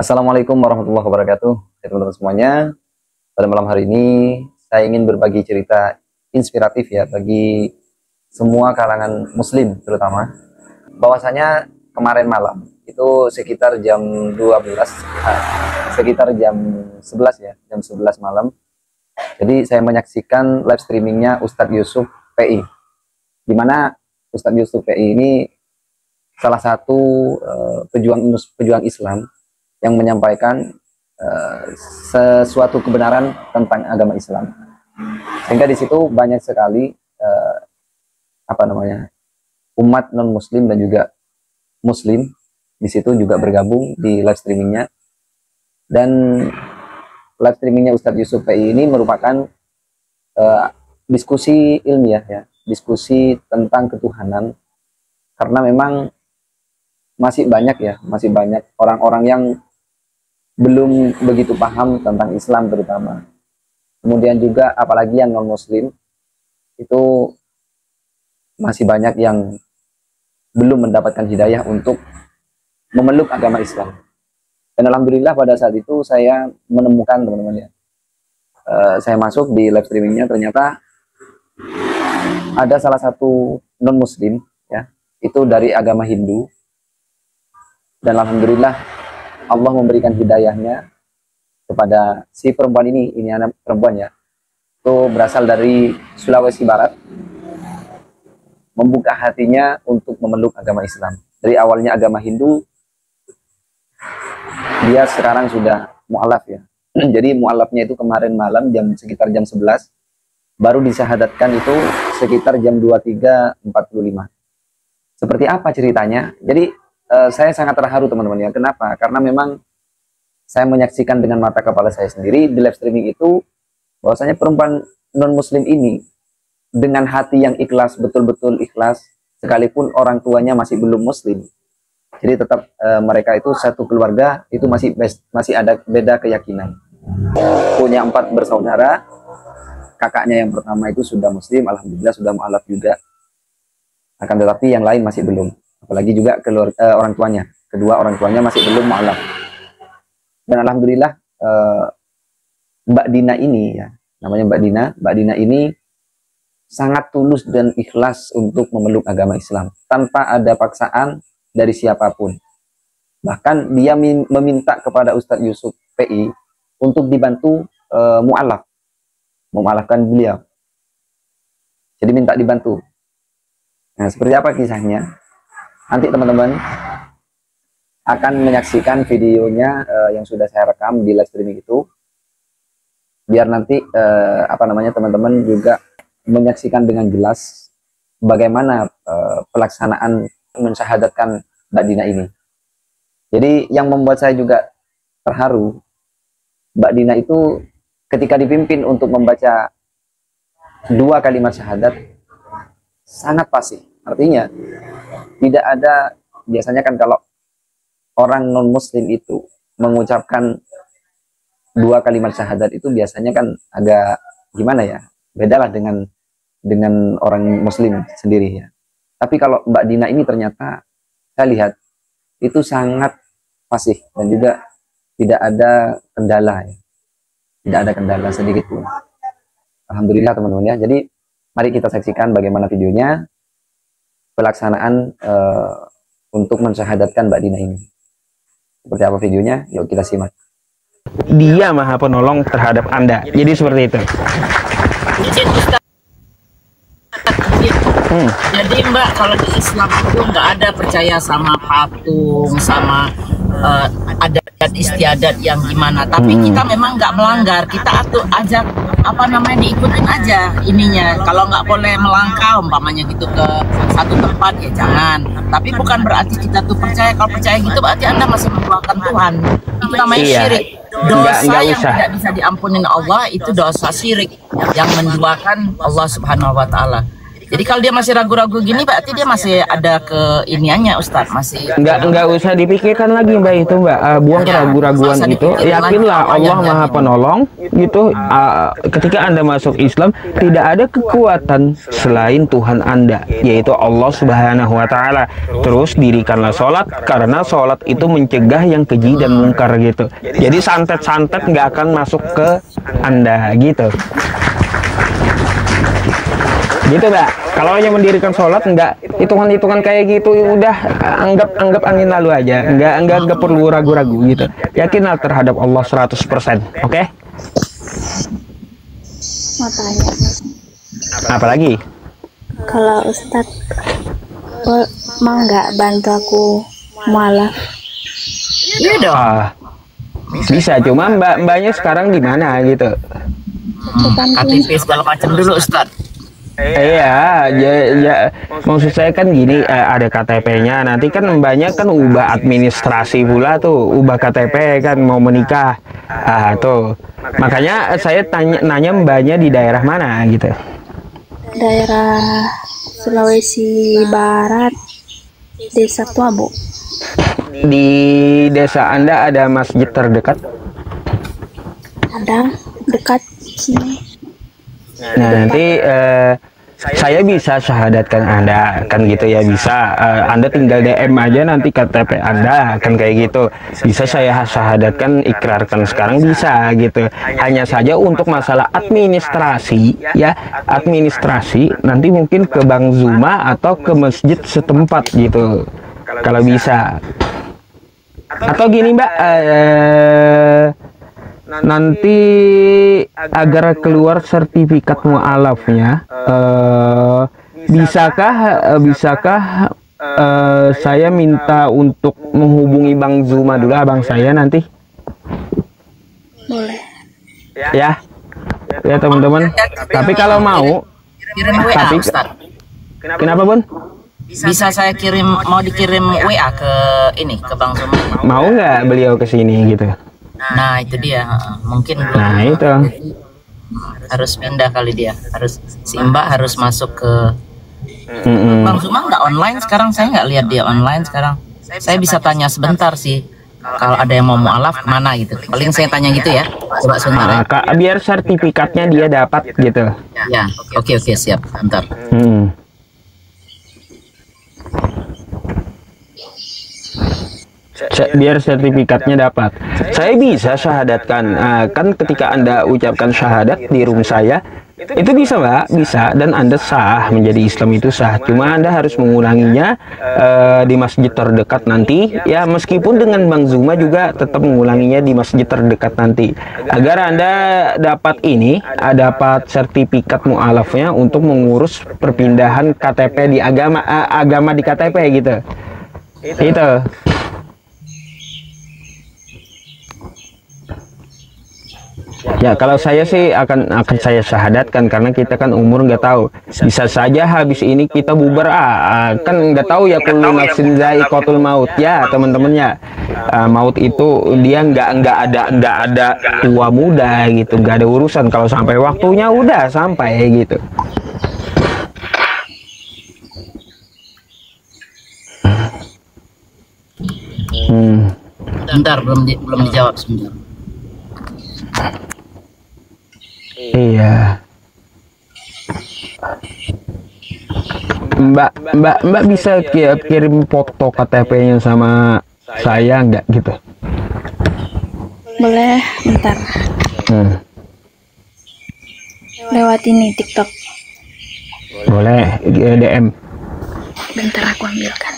Assalamualaikum warahmatullahi wabarakatuh. Ya, teman-teman semuanya, pada malam hari ini saya ingin berbagi cerita inspiratif ya bagi semua kalangan muslim terutama. Bahwasanya kemarin malam itu sekitar jam 12, sekitar jam 11 ya, jam 11 malam. Jadi saya menyaksikan live streamingnya Ustadz Yusuf PI, di mana Ustadz Yusuf PI ini salah satu pejuang Islam yang menyampaikan sesuatu kebenaran tentang agama Islam, sehingga di situ banyak sekali umat non Muslim dan juga Muslim di situ juga bergabung di live streamingnya. Dan live streamingnya Ustadz Yusuf PI ini merupakan diskusi ilmiah ya, diskusi tentang ketuhanan, karena memang masih banyak orang-orang yang belum begitu paham tentang Islam terutama. Kemudian juga apalagi yang non Muslim itu masih banyak yang belum mendapatkan hidayah untuk memeluk agama Islam. Dan alhamdulillah pada saat itu saya menemukan teman-teman ya, saya masuk di live streamingnya, ternyata ada salah satu non Muslim ya, itu dari agama Hindu, dan alhamdulillah Allah memberikan hidayahnya kepada si perempuan ini anak perempuan ya, itu berasal dari Sulawesi Barat, membuka hatinya untuk memeluk agama Islam. Dari awalnya agama Hindu, dia sekarang sudah mu'alaf ya. Jadi mu'alafnya itu kemarin malam sekitar jam 11, baru disyahadatkan itu sekitar jam 23.45. Seperti apa ceritanya? Jadi saya sangat terharu teman-teman ya. Kenapa? Karena memang saya menyaksikan dengan mata kepala saya sendiri di live streaming itu, bahwasanya perempuan non Muslim ini dengan hati yang ikhlas, betul-betul ikhlas, sekalipun orang tuanya masih belum Muslim. Jadi tetap mereka itu satu keluarga itu masih ada beda keyakinan. Punya 4 bersaudara, kakaknya yang pertama itu sudah Muslim, alhamdulillah sudah mu'alaf juga. Akan tetapi yang lain masih belum. Apalagi juga orang tuanya, kedua orang tuanya masih belum mu'alaf. Dan alhamdulillah Mbak Dina ini ya, namanya Mbak Dina ini sangat tulus dan ikhlas untuk memeluk agama Islam tanpa ada paksaan dari siapapun. Bahkan dia meminta kepada Ustadz Yusuf PI untuk dibantu mu'alafkan beliau. Jadi minta dibantu. Nah, seperti apa kisahnya? Nanti teman-teman akan menyaksikan videonya yang sudah saya rekam di live streaming itu, biar nanti teman-teman juga menyaksikan dengan jelas bagaimana pelaksanaan mensyahadatkan Mbak Dina ini. Jadi yang membuat saya juga terharu, Mbak Dina itu ketika dipimpin untuk membaca 2 kalimat syahadat sangat fasih. Artinya tidak ada, biasanya kan kalau orang non Muslim itu mengucapkan 2 kalimat syahadat itu biasanya kan agak gimana ya, bedalah dengan orang Muslim sendiri ya. Tapi kalau Mbak Dina ini ternyata saya lihat itu sangat fasih dan juga tidak ada kendala ya. Tidak ada kendala sedikit pun. Alhamdulillah teman-teman ya. Jadi mari kita saksikan bagaimana videonya, pelaksanaan untuk mensyahadatkan Mbak Dina ini. Seperti apa videonya? Yuk kita simak. Dia maha penolong terhadap Anda. Jadi seperti itu. Jadi Mbak, kalau di Islam itu nggak ada percaya sama patung, sama adat istiadat yang gimana. Tapi kita memang nggak melanggar. Kita ajak diikutin aja ininya. Kalau nggak boleh melangkah umpamanya gitu ke satu tempat ya jangan. Tapi bukan berarti kita tuh percaya. Kalau percaya gitu berarti Anda masih menduakan Tuhan. Itu namanya syirik. Dosa yang tidak bisa diampuni Allah itu dosa syirik yang menduakan Allah Subhanahu wa Ta'ala. Jadi kalau dia masih ragu-ragu gini, berarti dia masih ada ke iniannya, Ustadz, masih Nggak usah dipikirkan lagi Mbak itu Mbak. Buang keraguan-raguan Masa itu, dipikirin yakinlah lagi, Allah apa Maha yang Penolong gitu. Ketika Anda masuk Islam, tidak ada kekuatan selain Tuhan Anda, yaitu Allah Subhanahu wa taala. Terus dirikanlah sholat, karena sholat itu mencegah yang keji dan mungkar gitu. Jadi santet-santet nggak akan masuk ke Anda gitu. Gitu Mbak. Kalau hanya mendirikan sholat, nggak hitungan-hitungan kayak gitu, udah anggap angin lalu aja. Nggak perlu ragu-ragu gitu. Yakinlah terhadap Allah 100%. Oke? Mau tanya, Apa lagi? kalau Ustadz mau nggak bantu aku mualaf? Iya dong. Bisa, cuma mbaknya sekarang di mana gitu? KTP segala macam dulu, Ustadz. Iya, ya, maksud saya kan gini, ada KTP-nya, nanti kan mbaknya kan ubah administrasi pula tuh, ubah KTP kan mau menikah, tuh. Makanya saya nanya mbaknya di daerah mana gitu. Daerah Sulawesi Barat, Desa Tuabu. Di desa Anda ada masjid terdekat? Ada dekat sini. Nah, nanti saya bisa syahadatkan Anda, kan gitu ya, bisa. Anda tinggal DM aja nanti KTP Anda, kan kayak gitu. Bisa saya syahadatkan, ikrarkan sekarang bisa gitu. Hanya saja untuk masalah administrasi, ya, administrasi nanti mungkin ke Bang Zuma atau ke masjid setempat gitu, kalau bisa. Atau gini Mbak, nanti agar keluar sertifikat mualafnya, bisakah saya minta untuk menghubungi Bang Zuma dulu, abang saya nanti? Boleh. Ya teman-teman. Tapi kalau mau, Kirim WA, tapi Ustadz. kenapa Bun? Bisa saya mau dikirim WA ke Bang Zuma. Mau nggak beliau ke sini gitu? Nah, itu dia. Mungkin belum. Nah itu. Harus pindah kali dia. Si Mbak harus masuk ke Bang Zuma nggak online sekarang, saya nggak lihat dia online sekarang. Saya bisa tanya sebentar sih. Kalau ada yang mau mualaf kemana gitu. Paling saya tanya gitu ya. Coba sebentar ya. Kak, biar sertifikatnya dia dapat gitu. Ya, oke siap. Bentar. Biar sertifikatnya dapat. Saya bisa syahadatkan. Kan ketika Anda ucapkan syahadat di room saya, itu bisa Mbak, bisa, dan Anda sah menjadi Islam, itu sah. Cuma Anda harus mengulanginya di masjid terdekat nanti, ya, meskipun dengan Bang Zuma juga tetap mengulanginya di masjid terdekat nanti, agar Anda dapat dapat sertifikat mualafnya untuk mengurus perpindahan KTP di agama di KTP gitu. Itu. Ya, kalau saya sih akan saya syahadatkan, karena kita kan umur nggak tahu, bisa saja habis ini kita bubar, kan nggak tahu ya, kullu nafsin dha'iqatul maut ya teman-temannya. Maut itu dia nggak ada tua muda gitu, nggak ada urusan, kalau sampai waktunya udah sampai gitu. Bentar, belum dijawab sebentar. Iya. Mbak bisa kirim foto KTP-nya sama saya nggak gitu? Boleh, bentar. Lewat ini TikTok. Boleh, DM. Bentar aku ambilkan.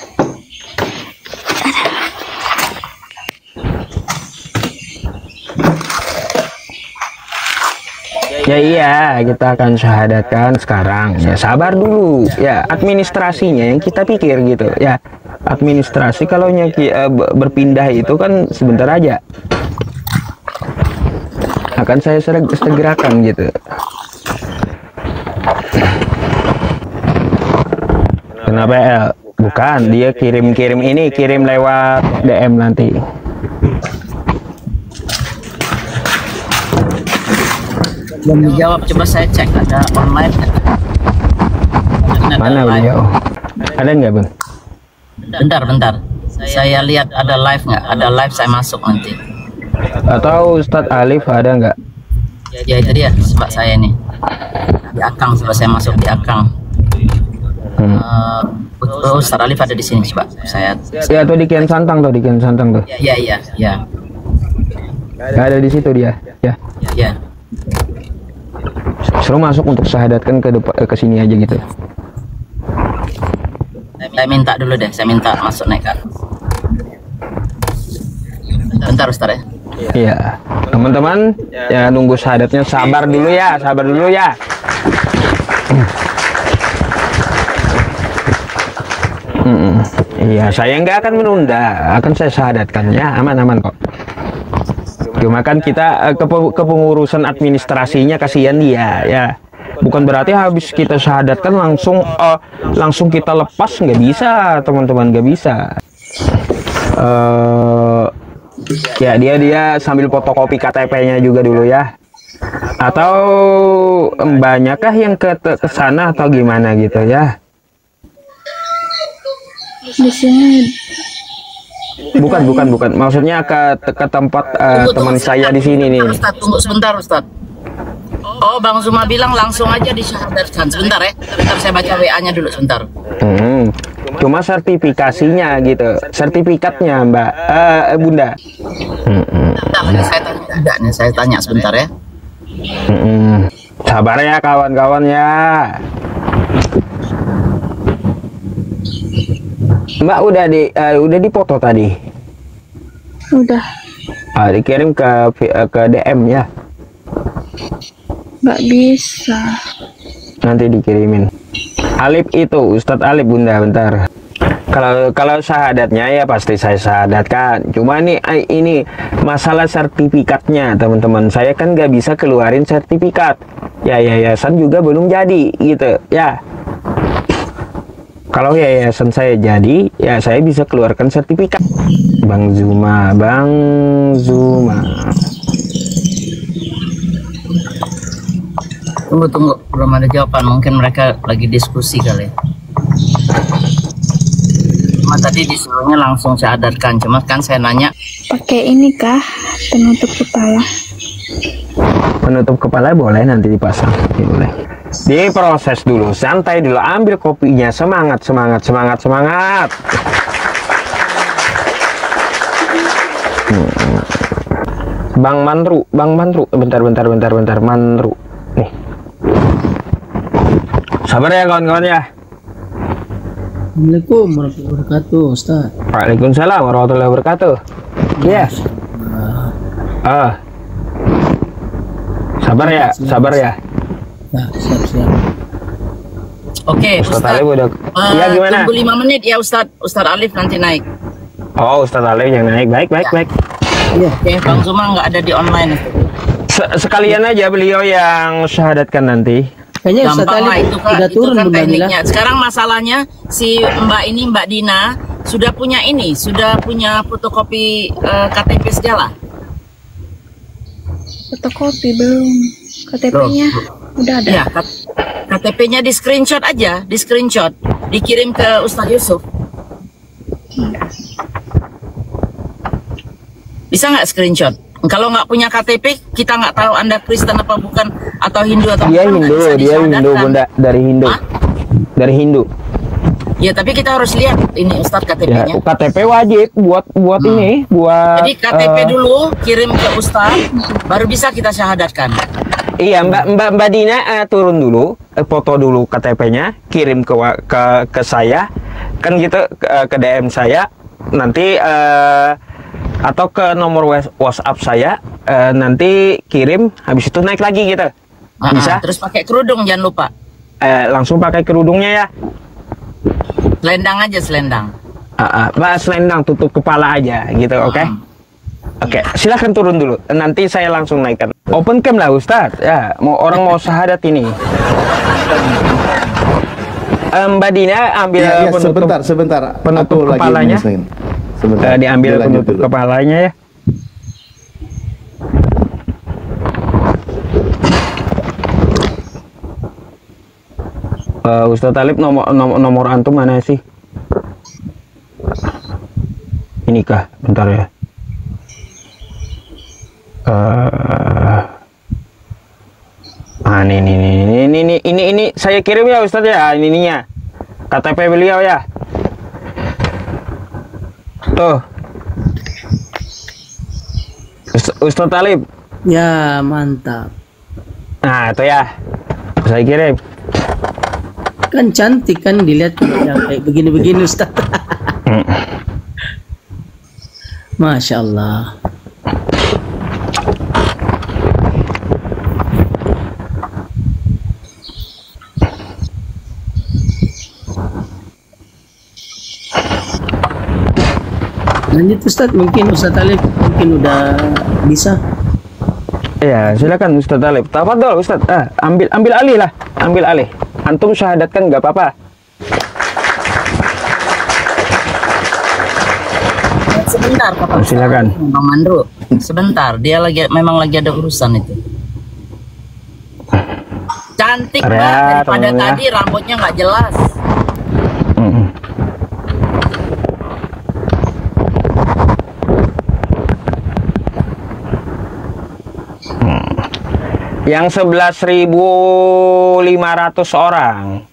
Ya iya, kita akan syahadatkan sekarang. Ya sabar dulu. Ya, administrasinya yang kita pikir gitu. Ya, administrasi kalau berpindah itu kan sebentar aja. Akan saya segerakan gitu. Kenapa El? Bukan, dia kirim lewat DM nanti. Belum dijawab, coba saya cek ada online. Mana live. beliau? Ada nggak bang? Bentar. Saya lihat ada live nggak? Ada live, saya masuk nanti. Atau Ustadz Alif ada nggak? Ya itu dia, sebab saya nih di akang, sebab saya masuk di akang. Ustaz Alif ada di sini, sebab saya. Ya, atau di Kian Santang tuh, di Kian Santang tuh. Ya. Nggak ada di situ dia. Ya. Ya. Suruh masuk untuk syahadatkan ke depan, ke sini aja gitu. Saya minta dulu deh, saya minta masuk naik ke. Bentar Ustaz ya. Iya, teman-teman ya nunggu syahadatnya, sabar dulu ya. Iya, saya nggak akan menunda, akan saya syahadatkan ya, aman kok. Cuma kan kita kepengurusan administrasinya kasihan dia ya. Bukan berarti habis kita syahadatkan langsung kita lepas, nggak bisa teman-teman, nggak bisa. Ya dia sambil fotokopi KTP-nya juga dulu ya. Atau banyakkah yang ke sana atau gimana gitu ya? Di sini Bukan. Maksudnya ke tempat teman saya di sini nih. Ustaz, tunggu sebentar Ustaz. Oh, Bang Zuma bilang langsung aja disyahadatkan. Sebentar ya. Sebentar saya baca WA-nya dulu sebentar. Cuma sertifikasinya gitu, sertifikatnya Mbak, Bunda. Saya tanya sebentar ya. Sabar ya kawan-kawan ya. Mbak udah dipoto tadi. udah Dikirim ke DM ya. nggak bisa. Nanti dikirimin. Alif itu Ustadz Alif Bunda, bentar. Kalau syahadatnya ya pasti saya syahadatkan. Cuma ini masalah sertifikatnya teman-teman. Saya kan nggak bisa keluarin sertifikat. Ya yayasan juga belum jadi gitu ya. Kalau yayasan saya jadi, ya saya bisa keluarkan sertifikat. Bang Zuma. Tunggu, belum ada jawaban. Mungkin mereka lagi diskusi kali. Cuma tadi disuruhnya langsung syahadatkan. Cuma kan saya nanya. Pakai ini kah penutup kepala? Penutup kepala boleh nanti dipasang. Boleh. Diproses dulu, santai dulu. Ambil kopinya, semangat. Bang Manru. Bentar. Manru. Nih. Sabar ya kawan-kawan ya. Assalamualaikum warahmatullahi wabarakatuh, Ustaz. Waalaikumsalam warahmatullahi wabarakatuh. Iya. Sabar ya. Ya, siap. Oke, Ustadz Ustaz. Alif udah. Iya gimana? Tunggu 5 menit ya Ustaz Alif nanti naik. Oh, Ustadz Alif yang naik. Baik. Iya. Oke, Bang Zuma nggak ada di online. Sekalian aja beliau yang syahadatkan nanti. Kayaknya Ustaz Gampang lah, Ali itu kan, udah turun itu kan Bunda Mila. tekniknya. Sekarang masalahnya si Mbak Dina sudah punya fotokopi KTP segala. Fotokopi belum. KTP-nya udah ada. Ya, KTP-nya di screenshot aja, dikirim ke Ustaz Yusuf. Bisa nggak screenshot? Kalau nggak punya KTP, kita nggak tahu Anda Kristen apa bukan, atau Hindu atau Dia bukan, nggak Hindu, bisa dia Hindu disyahadatkan. Bunda, dari Hindu. Hah? Dari Hindu. Ya, tapi kita harus lihat ini Ustadz Ya, KTP-nya. KTP wajib buat ini, buat Jadi KTP dulu kirim ke Ustadz, baru bisa kita syahadatkan. Iya, Mbak Dina turun dulu, foto dulu KTP-nya, kirim ke saya. Kan gitu ke DM saya. Nanti atau ke nomor WhatsApp saya, nanti kirim, habis itu naik lagi gitu. Bisa? Terus pakai kerudung jangan lupa. Langsung pakai kerudungnya ya. Selendang aja, selendang. Mbak, selendang tutup kepala aja gitu, oke? Oke, silahkan turun dulu. Nanti saya langsung naikkan. Open cam lah Ustadz. Ya, mau syahadat ini. Mbak Dina ambil penutup. Sebentar. Penutup Aku lagi kepalanya. menyelesain. Sebentar. Diambil Dia lanjut penutup dulu. kepalanya ya. Ustadz Talib, nomor antum mana sih? Ini kah? Bentar ya. Ini saya kirim ya Ustadz ya, ininya KTP beliau ya. Tuh, Ustadz Talib. Ya, mantap. Nah itu ya, saya kirim. Kan cantik kan dilihat yang kayak begini-begini Ustaz. Masya Allah. Lanjut Ustaz, mungkin Ustaz Talib mungkin udah bisa. Ya silakan Ustadz Talib. Tafadhol Ustadz. Ambil alih lah, ambil alih. Antum syahadatkan nggak apa-apa. Sebentar, Pak. Silakan. Bang Mandro, sebentar. Dia memang lagi ada urusan itu. Cantik Ya, Mbak, daripada temennya. tadi rambutnya nggak jelas. Yang 11.500 orang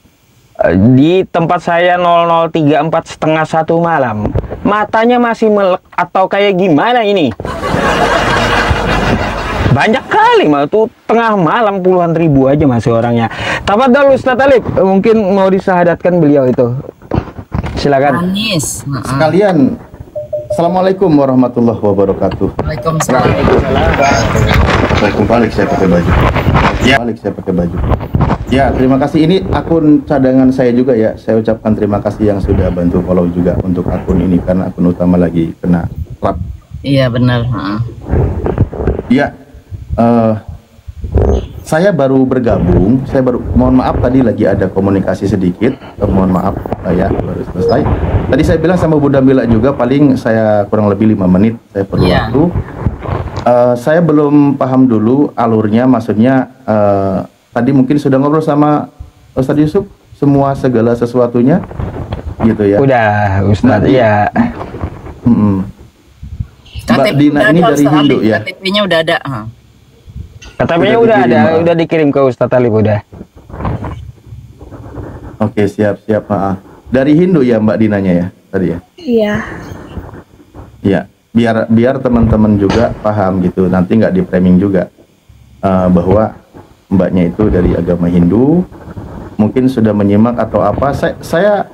di tempat saya 0034 setengah 1 malam. Matanya masih melek atau kayak gimana ini? Banyak kali mah tuh, tengah malam puluhan ribu aja masih orangnya. Tafadhol Ustadz Talib, mungkin mau disahadatkan beliau itu. Silakan. Manis. Sekalian, Assalamualaikum warahmatullahi wabarakatuh. Waalaikumsalam. Balik saya pakai baju. Ya, balik saya pakai baju. Ya, terima kasih. Ini akun cadangan saya juga ya. Saya ucapkan terima kasih yang sudah bantu follow juga untuk akun ini karena akun utama lagi kena trap. Iya benar. Ya, saya baru bergabung. Saya baru, mohon maaf tadi lagi ada komunikasi sedikit. Mohon maaf ya, baru selesai. Tadi saya bilang sama Bunda Mila juga paling saya kurang lebih 5 menit saya perlu waktu. Saya belum paham dulu alurnya, maksudnya tadi mungkin sudah ngobrol sama Ustadz Yusuf semua segala sesuatunya gitu ya. Udah Ustadz ya. Mbak Dina ini dari Hindu ya. KTP-nya udah ada. KTP-nya Udah udah dikirim, ada, Pak. udah dikirim ke Ustadz Talib udah. Oke, siap. Maaf. Dari Hindu ya Mbak Dinanya ya tadi ya. Iya. Ya, biar teman-teman juga paham gitu, nanti nggak di framing juga bahwa mbaknya itu dari agama Hindu, mungkin sudah menyimak atau apa. Saya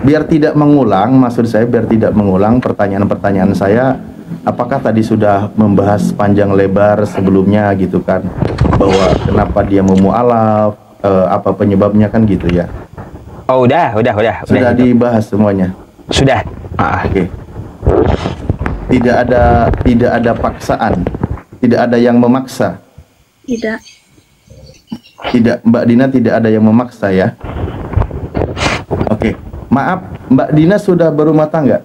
biar tidak mengulang, maksud saya biar tidak mengulang pertanyaan-pertanyaan saya, apakah tadi sudah membahas panjang lebar sebelumnya gitu kan, bahwa kenapa dia mau mu'alaf, apa penyebabnya kan gitu ya. Oh udah Sudah gitu. dibahas semuanya. Sudah. Oke. Tidak ada paksaan, tidak ada yang memaksa. Tidak. Tidak, Mbak Dina tidak ada yang memaksa ya. Oke, maaf, Mbak Dina sudah berumah tangga?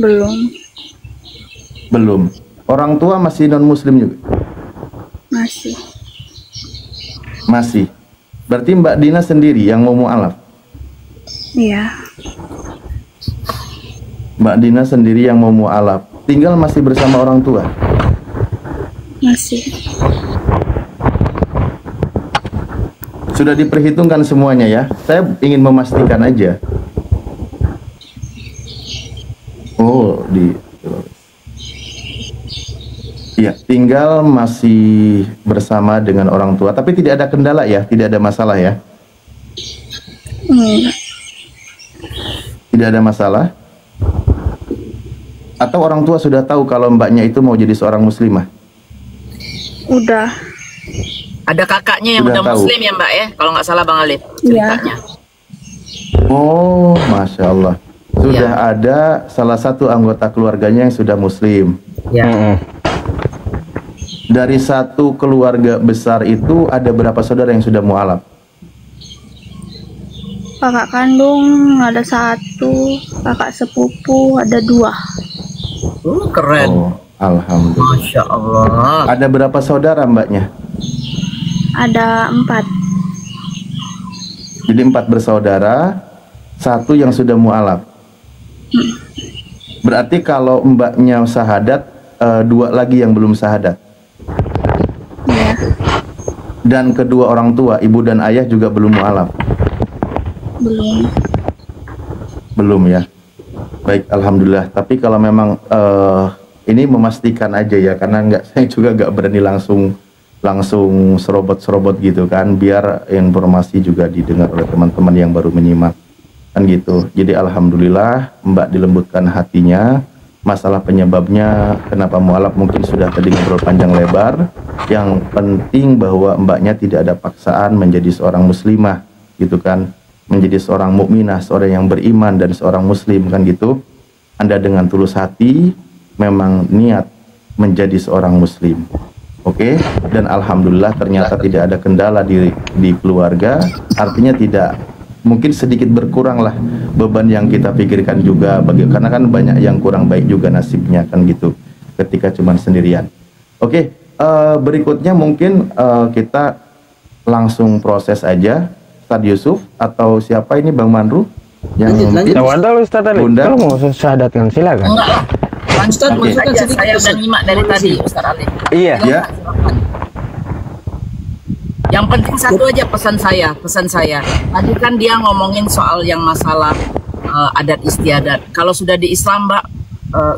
Belum. Belum. Orang tua masih non Muslim juga? Masih. Masih. Berarti Mbak Dina sendiri yang mau mu'alaf? Iya. Mbak Dina sendiri yang mau mu'alaf. Tinggal masih bersama orang tua? Masih. Sudah diperhitungkan semuanya ya. Saya ingin memastikan aja. Oh, ya, tinggal masih bersama dengan orang tua, tapi tidak ada kendala ya, tidak ada masalah ya. Tidak ada masalah. Atau orang tua sudah tahu kalau mbaknya itu mau jadi seorang muslimah? Udah. Ada kakaknya yang Sudah udah tahu. Muslim ya Mbak ya, kalau nggak salah Bang Alif Iya. ceritanya. Oh, Masya Allah. Sudah ada salah satu anggota keluarganya yang sudah muslim. Ya. Dari satu keluarga besar itu ada berapa saudara yang sudah mu'alaf? Kakak kandung ada 1, kakak sepupu ada 2. Keren. Oh, alhamdulillah. Masya Allah. Ada berapa saudara mbaknya? Ada 4. Jadi 4 bersaudara, 1 yang sudah mu'alaf. Berarti kalau mbaknya syahadat, 2 lagi yang belum syahadat. Iya. Dan kedua orang tua, ibu dan ayah juga belum mu'alaf. Belum. Belum ya. Baik, alhamdulillah. Tapi kalau memang ini memastikan aja ya, karena saya juga nggak berani langsung serobot gitu kan, biar informasi juga didengar oleh teman-teman yang baru menyimak kan gitu. Jadi alhamdulillah Mbak dilembutkan hatinya. Masalah penyebabnya kenapa mualaf mungkin sudah tadi ngobrol panjang lebar. Yang penting bahwa mbaknya tidak ada paksaan menjadi seorang muslimah gitu kan, menjadi seorang mukminah, seorang yang beriman dan seorang muslim kan gitu. Anda dengan tulus hati memang niat menjadi seorang muslim. Oke, dan alhamdulillah ternyata tidak ada kendala di keluarga, artinya tidak, mungkin sedikit berkurang lah beban yang kita pikirkan juga, karena kan banyak yang kurang baik juga nasibnya kan gitu ketika cuman sendirian. Oke, berikutnya mungkin kita langsung proses aja. Ustadz Yusuf atau siapa ini, Bang Manru yang Lanjut. Tawadol Ustadz Ali, Bunda. kalau mau syahadatkan silakan. Enggak lah. Ustaz, Lanjut masukkan aja, sedikit, saya udah Ustaz. nyimak dari tadi, Ustaz Ali. Iya. ya. Yang penting satu aja pesan saya. Tadi kan dia ngomongin soal yang masalah adat istiadat. Kalau sudah di Islam, Mbak,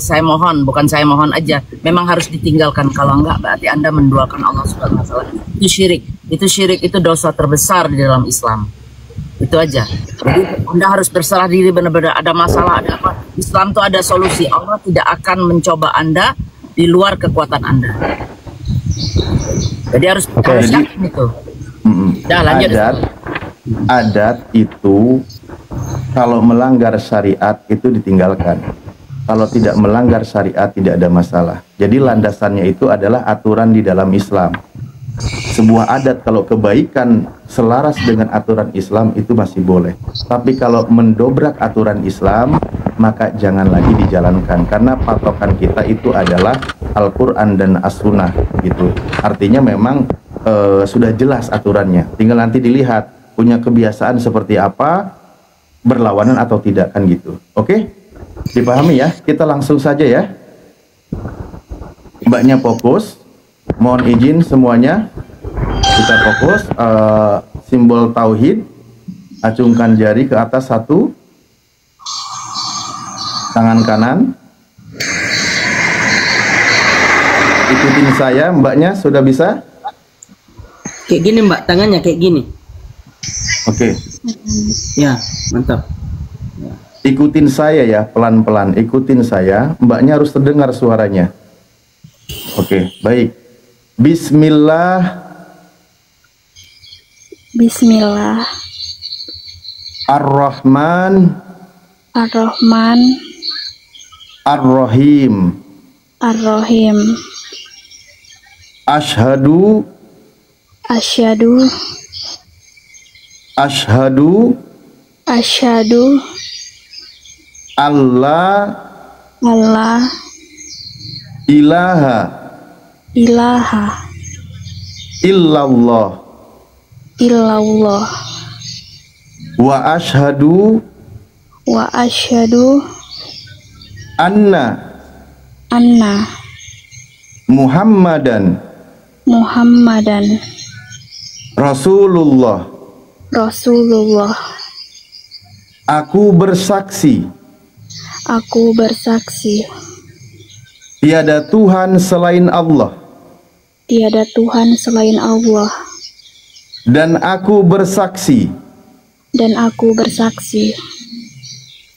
saya mohon, bukan saya mohon aja, memang harus ditinggalkan. Kalau enggak, berarti Anda menduakan Allah Subhanahu wa taala. Itu syirik. Itu syirik, itu dosa terbesar di dalam Islam. Itu aja. Jadi Anda harus berserah diri, benar-benar ada masalah, ada apa. Islam itu ada solusi. Allah tidak akan mencoba Anda di luar kekuatan Anda. Jadi harus yakin itu. Dah, lanjut. Adat itu kalau melanggar syariat itu ditinggalkan. Kalau tidak melanggar syariat tidak ada masalah. Jadi landasannya itu adalah aturan di dalam Islam. Sebuah adat kalau kebaikan selaras dengan aturan Islam itu masih boleh. Tapi kalau mendobrak aturan Islam, maka jangan lagi dijalankan. Karena patokan kita itu adalah Al-Quran dan As-Sunnah gitu. Artinya memang sudah jelas aturannya. Tinggal nanti dilihat punya kebiasaan seperti apa, berlawanan atau tidak kan gitu. Oke? Dipahami ya? Kita langsung saja ya. Mbaknya fokus. Mohon izin semuanya, kita fokus. Simbol tauhid, acungkan jari ke atas 1, tangan kanan. Ikutin saya, mbaknya sudah bisa? Kayak gini Mbak, tangannya kayak gini. Oke. Ya, mantap. Ikutin saya ya, pelan-pelan. Ikutin saya, mbaknya harus terdengar suaranya. Oke, baik. Bismillah. Bismillah. Ar-Rahman. Ar-Rahman. Ar-Rahim. Ar-Rahim. Ashhadu. Asyhadu. Ashhadu. Asyhadu. Allah. Allah. Ilaha. Ilaha. Illallah. Illallah. Wa ashhadu. Wa asyhadu. Anna. Anna. Muhammadan. Muhammadan. Rasulullah. Rasulullah. Aku bersaksi. Aku bersaksi. Tiada Tuhan selain Allah. Tiada Tuhan selain Allah. Dan aku bersaksi. Dan aku bersaksi.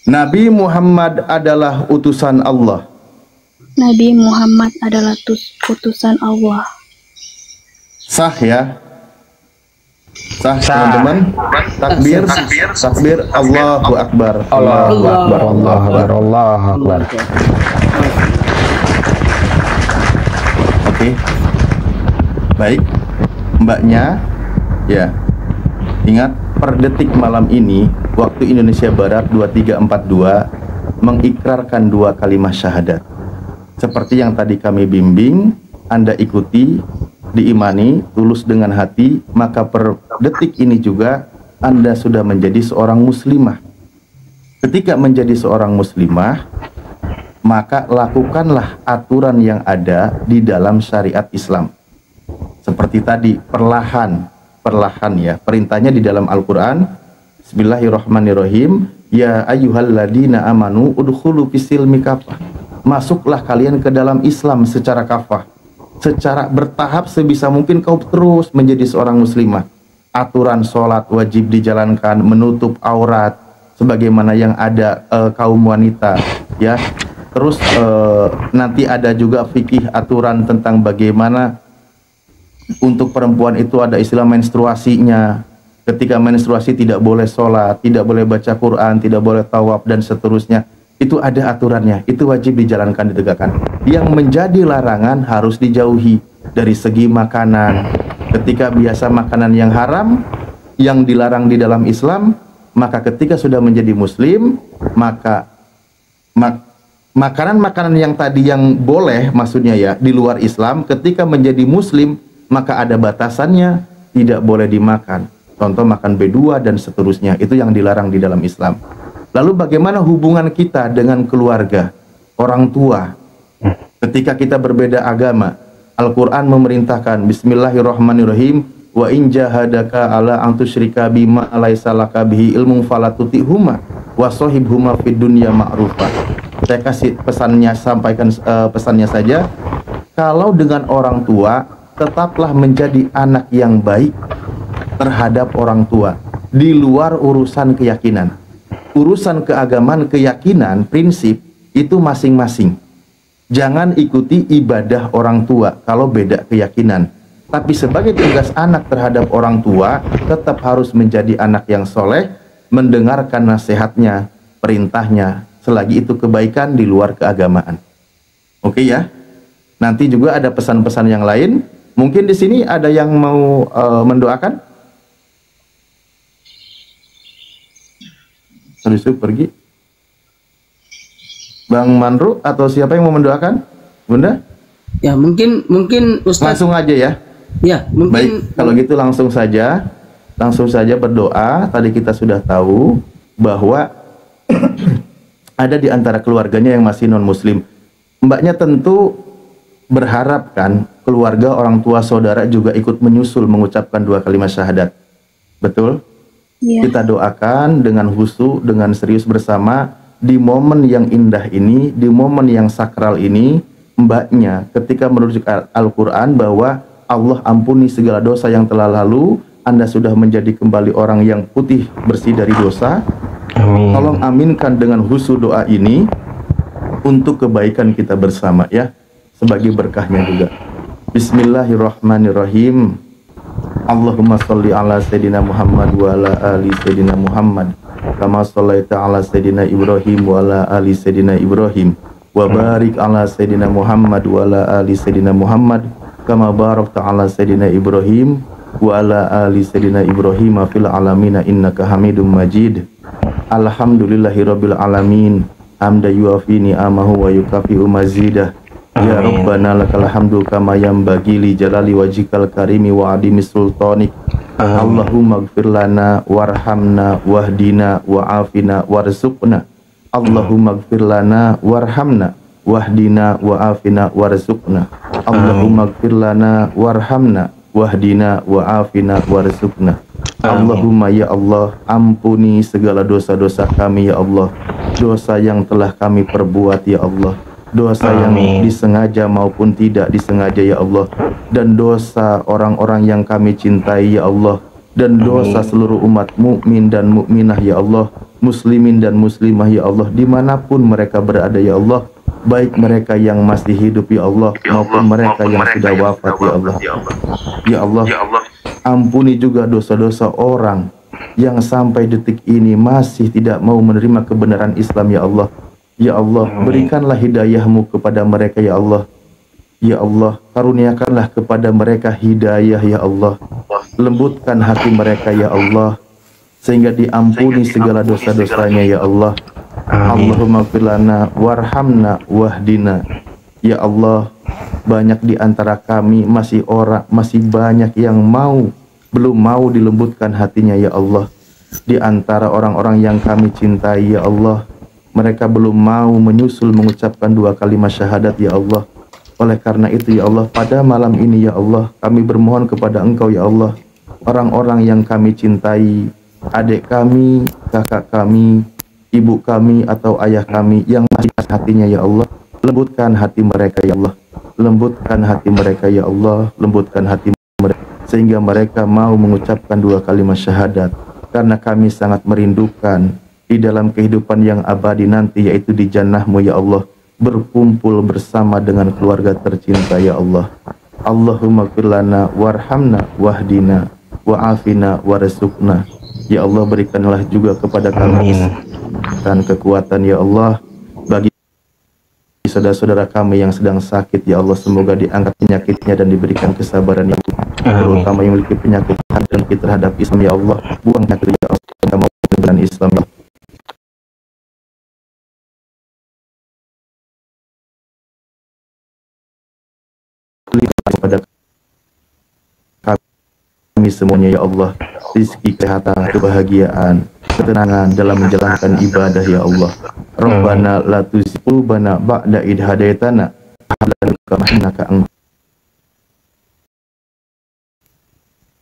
Nabi Muhammad adalah utusan Allah. Nabi Muhammad adalah utusan Allah. Sah ya? Sah, Sah. teman-teman? Takbir. Takbir. Allahu Akbar. Allahu Akbar, Allahu Akbar, Allahu Akbar. Oke. Baik. Mbaknya, ya. Ingat, per detik malam ini, waktu Indonesia Barat 2342, mengikrarkan 2 kalimat syahadat. Seperti yang tadi kami bimbing, Anda ikuti, diimani, tulus dengan hati, maka per detik ini juga Anda sudah menjadi seorang muslimah. Ketika menjadi seorang muslimah, maka lakukanlah aturan yang ada di dalam syariat Islam. Seperti tadi, perlahan ya. Perintahnya di dalam Al-Quran, Bismillahirrahmanirrahim, ya ayyuhalladzina amanu udkhulu fisilmi kafah. Masuklah kalian ke dalam Islam secara kafah. Secara bertahap sebisa mungkin kau terus menjadi seorang muslimah. Aturan sholat wajib dijalankan, menutup aurat sebagaimana yang ada kaum wanita, ya. Terus nanti ada juga fikih aturan tentang bagaimana untuk perempuan itu ada istilah menstruasinya. Ketika menstruasi tidak boleh sholat, tidak boleh baca Quran, tidak boleh tawaf dan seterusnya. Itu ada aturannya, itu wajib dijalankan, ditegakkan. Yang menjadi larangan harus dijauhi. Dari segi makanan, ketika biasa makanan yang haram, yang dilarang di dalam Islam, maka ketika sudah menjadi muslim, maka makanan-makanan yang tadi yang boleh, maksudnya ya, di luar Islam, ketika menjadi muslim, maka ada batasannya, tidak boleh dimakan. Contoh makan B2 dan seterusnya, itu yang dilarang di dalam Islam. Lalu bagaimana hubungan kita dengan keluarga, orang tua? Ketika kita berbeda agama, Al-Quran memerintahkan, Bismillahirrahmanirrahim, wa in jahadaka ala an tusyrika bima laisa laka bihi ilmun fala tuti'huma wa shahibhuma fid dunya ma'rufa. Saya kasih pesannya, sampaikan pesannya saja. Kalau dengan orang tua, tetaplah menjadi anak yang baik terhadap orang tua di luar urusan keyakinan. Urusan keagamaan, keyakinan, prinsip itu masing-masing. Jangan ikuti ibadah orang tua kalau beda keyakinan. Tapi sebagai tugas anak terhadap orang tua, tetap harus menjadi anak yang soleh, mendengarkan nasihatnya, perintahnya, selagi itu kebaikan di luar keagamaan. Oke ya? Nanti juga ada pesan-pesan yang lain. Mungkin di sini ada yang mau mendoakan? Disuruh pergi. Bang Manru atau siapa yang mau mendoakan? Bunda? Ya, mungkin Ustaz. Langsung aja ya. Ya, mungkin. Baik, kalau gitu langsung saja berdoa. Tadi kita sudah tahu bahwa ada di antara keluarganya yang masih non-muslim. Mbaknya tentu berharap kan keluarga, orang tua, saudara juga ikut menyusul mengucapkan 2 kalimat syahadat. Betul? Iya. Kita doakan dengan khusyuk, dengan serius bersama di momen yang indah ini, di momen yang sakral ini, mbaknya ketika merujuk Al-Quran bahwa Allah ampuni segala dosa yang telah lalu, Anda sudah menjadi kembali orang yang putih bersih dari dosa. Amin. Tolong aminkan dengan khusyuk doa ini untuk kebaikan kita bersama ya, sebagai berkahnya juga. Bismillahirrahmanirrahim. Allahumma sholli ala Sayyidina Muhammad wa ala ali Sayyidina Muhammad kama shallaita ala Sayyidina Ibrahim wa ala ali Sayyidina Ibrahim wa barik ala Sayyidina Muhammad wa ala ali Sayyidina Muhammad kama barakta ala Sayyidina Ibrahim wa ala ali Sayyidina Ibrahim fil alamina innaka Hamidum Majid. Alhamdulillahirabbil alamin hamda yuafi ni'amahu wa yukafi'u mazidah. Ya Rabbana lakal hamdu kama yanbaghi li jalali wajhikal karimi wa adimi sultanik. Allahumma ighfir lana warhamna wahdina wa'afina warzuqna. Allahumma ighfir lana warhamna wahdina wa'afina warzuqna. Allahumma ighfir lana warhamna wahdina wa'afina warzuqna. Allahumma ya Allah, ampuni segala dosa-dosa kami ya Allah. Dosa yang telah kami perbuat ya Allah. Dosa yang disengaja maupun tidak disengaja ya Allah, dan dosa orang-orang yang kami cintai ya Allah, dan dosa seluruh umat mukmin dan mukminah ya Allah, muslimin dan muslimah ya Allah, dimanapun mereka berada ya Allah, baik mereka yang masih hidup ya Allah maupun mereka yang sudah wafat ya Allah. Ya Allah, ampuni juga dosa-dosa orang yang sampai detik ini masih tidak mau menerima kebenaran Islam ya Allah. Ya Allah, berikanlah hidayah-Mu kepada mereka ya Allah. Ya Allah, karuniakanlah kepada mereka hidayah ya Allah. Lembutkan hati mereka ya Allah, sehingga diampuni segala dosa-dosanya ya Allah. Allahumma ighfir lana warhamna wahdina. Ya Allah, banyak di antara kami masih banyak yang belum mau dilembutkan hatinya ya Allah. di antara orang-orang yang kami cintai ya Allah, mereka belum mau menyusul mengucapkan 2 kalimat syahadat ya Allah. Oleh karena itu ya Allah, pada malam ini ya Allah, kami bermohon kepada Engkau ya Allah, orang-orang yang kami cintai, adik kami, kakak kami, ibu kami atau ayah kami yang masih keras hatinya ya Allah, lembutkan hati mereka ya Allah, lembutkan hati mereka ya Allah, lembutkan hati mereka sehingga mereka mau mengucapkan 2 kalimat syahadat, karena kami sangat merindukan di dalam kehidupan yang abadi nanti, yaitu di jannah-Mu ya Allah, berkumpul bersama dengan keluarga tercinta ya Allah. Allahumma firlana warhamna wahdina wa'afina warzuqna. Ya Allah, berikanlah juga kepada kami dan kekuatan ya Allah bagi saudara-saudara kami yang sedang sakit ya Allah, semoga diangkat penyakitnya dan diberikan kesabaran ya Allah, terutama yang memiliki penyakit dan terhadap Islam ya Allah, buang penyakit ya Allah, kita mau dengan Islam ya Allah. Kepada kami semuanya ya Allah, rizki, kesehatan, kebahagiaan, ketenangan dalam menjalankan ibadah ya Allah. Rabbana la tuzigh qulubana ba'da idh hadaitana wa hab lana min ladunka innaka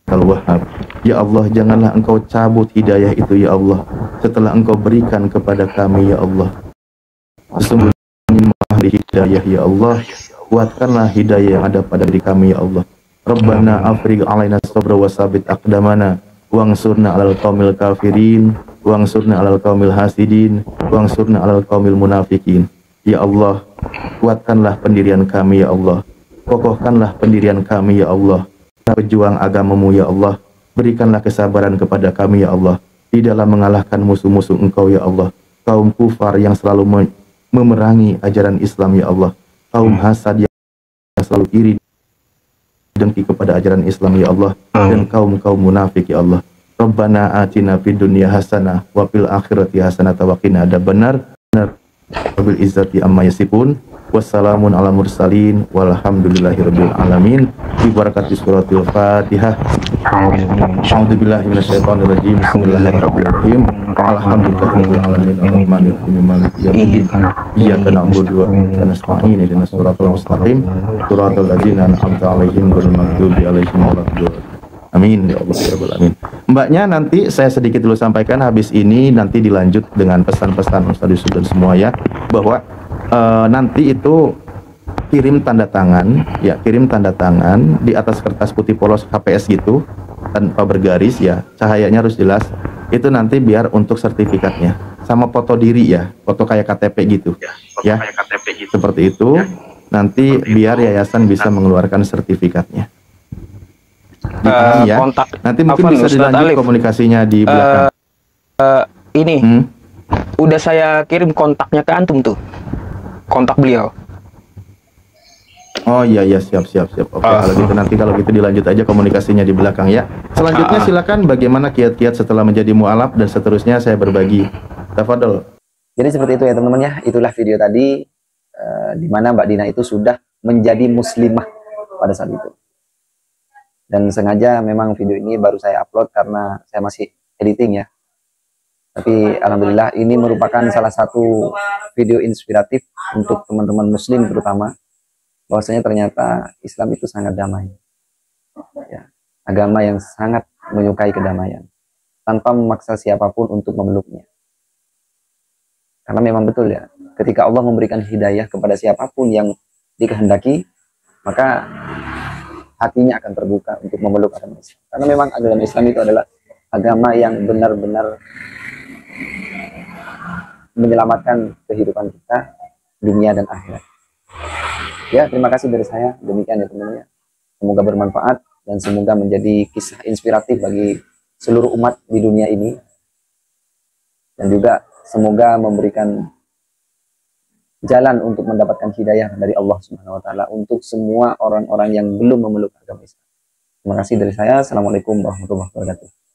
antal wahhab. Ya Allah, janganlah Engkau cabut hidayah itu ya Allah setelah Engkau berikan kepada kami ya Allah. Sesungguhnya mahli hidayah ya Allah, kuatkanlah hidayah yang ada pada diri kami ya Allah. Rabbana afrigh alaina sabra wa sabit aqdamana wangsurna 'alal qaumil kafirin wangsurna 'alal qaumil hasidin wangsurna 'alal qaumil munafikin. Ya Allah, kuatkanlah pendirian kami ya Allah, kokohkanlah pendirian kami ya Allah, pejuang agamamu ya Allah, berikanlah kesabaran kepada kami ya Allah di dalam mengalahkan musuh-musuh Engkau ya Allah, kaum kufar yang selalu memerangi ajaran Islam ya Allah, kaum hasad yang selalu iri dengki kepada ajaran Islam ya Allah, dan kaum-kaum munafik ya Allah. Rabbana atina fid dunya hasanah wa fil akhirati hasanah wa qina adzabannar. Wabil izzati amma yasifun. Wassalamun ala mursalin walhamdulillahirabbil alamin. Bi barakati suratul Fatihah. A'udzubillahi minasyaitonir rajim. Bismillahirrahmanirrahim. Alhamdulillahirabbil alamin arrahmanir rahim maliki yaumiddin. Iyyaka na'budu wa iyyaka nasta'in ihdinas siratal mustaqim siratal ladzina an'amta 'alaihim ghairil maghdubi 'alaihim waladdallin. Amin ya Allah ya Rabbal alamin. Mbaknya nanti saya sedikit dulu sampaikan, habis ini nanti dilanjut dengan pesan-pesan Ustaz Yusuf dan semua ya, bahwa nanti itu kirim tanda tangan ya, kirim tanda tangan di atas kertas putih polos HPS gitu tanpa bergaris ya, cahayanya harus jelas. Itu nanti biar untuk sertifikatnya, sama foto diri ya, foto kayak KTP gitu ya, seperti itu nanti biar yayasan bisa mengeluarkan sertifikatnya. Ya. Kontak Nanti mungkin Afan, bisa Ustadz dilanjut Alif. komunikasinya di belakang. Ini udah saya kirim kontaknya ke antum tuh, kontak beliau. Oh iya siap. Oke, kalau gitu dilanjut aja komunikasinya di belakang ya. Selanjutnya silakan bagaimana kiat-kiat setelah menjadi mualaf dan seterusnya saya berbagi. Tafadhol. Jadi seperti itu ya teman-teman ya, itulah video tadi di mana Mbak Dina itu sudah menjadi muslimah pada saat itu. Dan sengaja memang video ini baru saya upload karena saya masih editing ya. Tapi alhamdulillah ini merupakan salah satu video inspiratif untuk teman-teman muslim terutama, bahwasanya ternyata Islam itu sangat damai. Ya, agama yang sangat menyukai kedamaian tanpa memaksa siapapun untuk memeluknya. Karena memang betul ya, ketika Allah memberikan hidayah kepada siapapun yang dikehendaki, maka hatinya akan terbuka untuk memeluk agama Islam. Karena memang agama Islam itu adalah agama yang benar-benar menyelamatkan kehidupan kita, dunia dan akhirat. Ya, terima kasih dari saya. Demikian ya teman-teman. Semoga bermanfaat dan semoga menjadi kisah inspiratif bagi seluruh umat di dunia ini. Dan juga semoga memberikan jalan untuk mendapatkan hidayah dari Allah Subhanahu wa taala untuk semua orang-orang yang belum memeluk agama Islam. Terima kasih dari saya. Assalamualaikum warahmatullahi wabarakatuh.